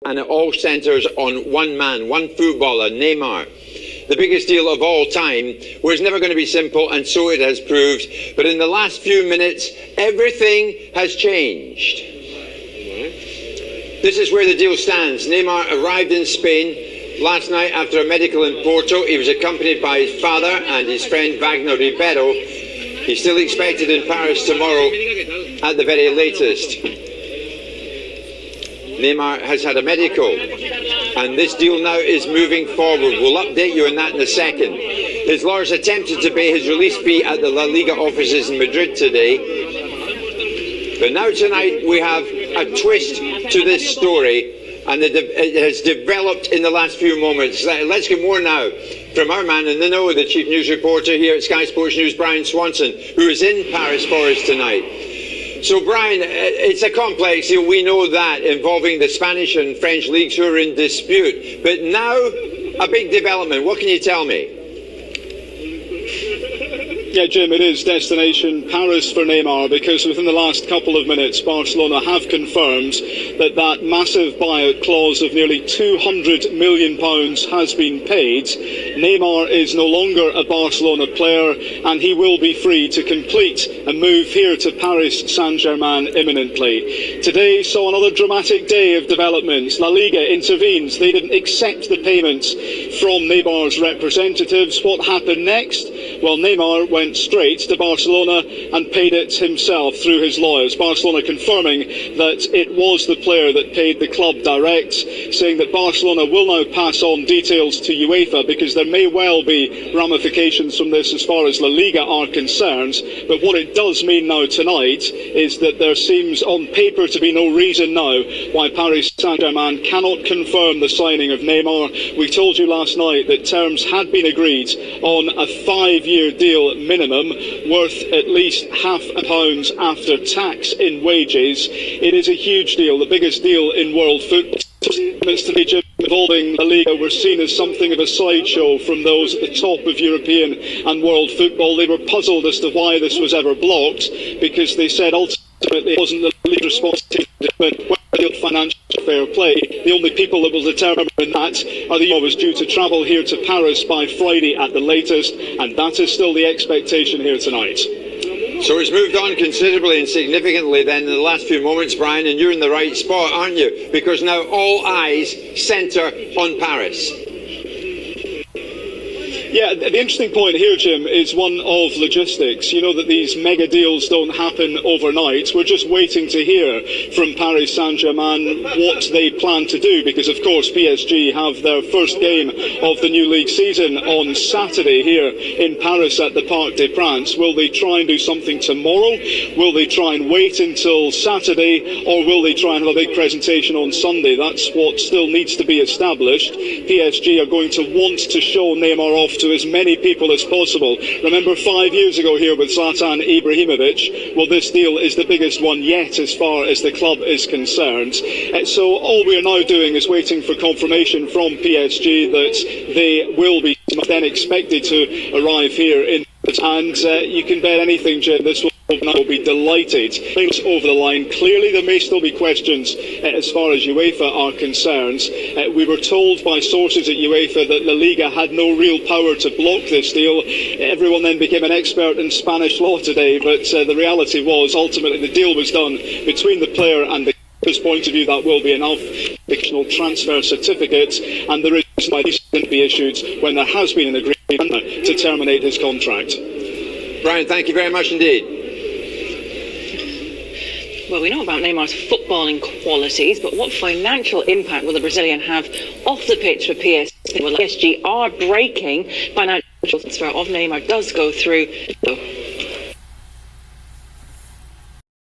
And it all centres on one man, one footballer, Neymar. The biggest deal of all time was never going to be simple, and so it has proved. But in the last few minutes, everything has changed. This is where the deal stands. Neymar arrived in Spain last night after a medical in Porto. He was accompanied by his father and his friend Wagner Ribeiro. He's still expected in Paris tomorrow at the very latest. Neymar has had a medical, and this deal now is moving forward. We'll update you on that in a second. His lawyers attempted to pay his release fee at the Laliga offices in Madrid today. But now tonight we have a twist to this story, and it has developed in the last few moments. Let's get more now from our man in the know, the chief news reporter here at Sky Sports News, Brian Swanson, who is in Paris for us tonight. So, Brian, it's a complex deal, we know that, involving the Spanish and French leagues who are in dispute. But now, a big development. What can you tell me? Yeah, Jim, it is destination Paris for Neymar, because within the last couple of minutes, Barcelona have confirmed that massive buyout clause of nearly £200 million has been paid. Neymar is no longer a Barcelona player, and he will be free to complete a move here to Paris Saint-Germain imminently. Today saw another dramatic day of developments. Laliga intervenes. They didn't accept the payments from Neymar's representatives. What happened next? Well, Neymar went straight to Barcelona and paid it himself through his lawyers. Barcelona confirming that it was the player that paid the club direct, saying that Barcelona will now pass on details to UEFA, because there may well be ramifications from this as far as La Liga are concerned. But what it does mean now tonight is that there seems on paper to be no reason now why Paris Saint-Germain cannot confirm the signing of Neymar. We told you last night that terms had been agreed on a 5-year deal minimum, worth at least £500 after tax in wages. It is a huge deal, the biggest deal in world football. Involving La Liga were seen as something of a sideshow from those at the top of European and world football. They were puzzled as to why this was ever blocked, because they said ultimately it wasn't the league's responsibility to financial fair play. The only people that will determine that are the was due to travel here to Paris by Friday at the latest, and that is still the expectation here tonight. So it's moved on considerably and significantly then in the last few moments, Brian, and you're in the right spot, aren't you? Because now all eyes centre on Paris. Yeah, the interesting point here, Jim, is one of logistics. You know that these mega deals don't happen overnight. We're just waiting to hear from Paris Saint-Germain what they plan to do, because, of course, PSG have their first game of the new league season on Saturday here in Paris at the Parc des Princes. Will they try and do something tomorrow? Will they try and wait until Saturday? Or will they try and have a big presentation on Sunday? That's what still needs to be established. PSG are going to want to show Neymar off to as many people as possible. Remember 5 years ago here with Zlatan Ibrahimovic? Well, this deal is the biggest one yet as far as the club is concerned. So all we are now doing is waiting for confirmation from PSG that they will be then expected to arrive here in, and you can bet anything, Jim, this will be delighted. Over the line. Clearly there may still be questions as far as UEFA are concerned. We were told by sources at UEFA that La Liga had no real power to block this deal. Everyone then became an expert in Spanish law today, but the reality was ultimately the deal was done between the player and the his point of view. That will be enough. Fictional transfer certificate, and the reason why these shouldn't be issued when there has been an agreement to terminate his contract. Brian, thank you very much indeed. Well, we know about Neymar's footballing qualities, but what financial impact will the Brazilian have off the pitch for PSG? Well, PSG are breaking financial transfer of Neymar does go through.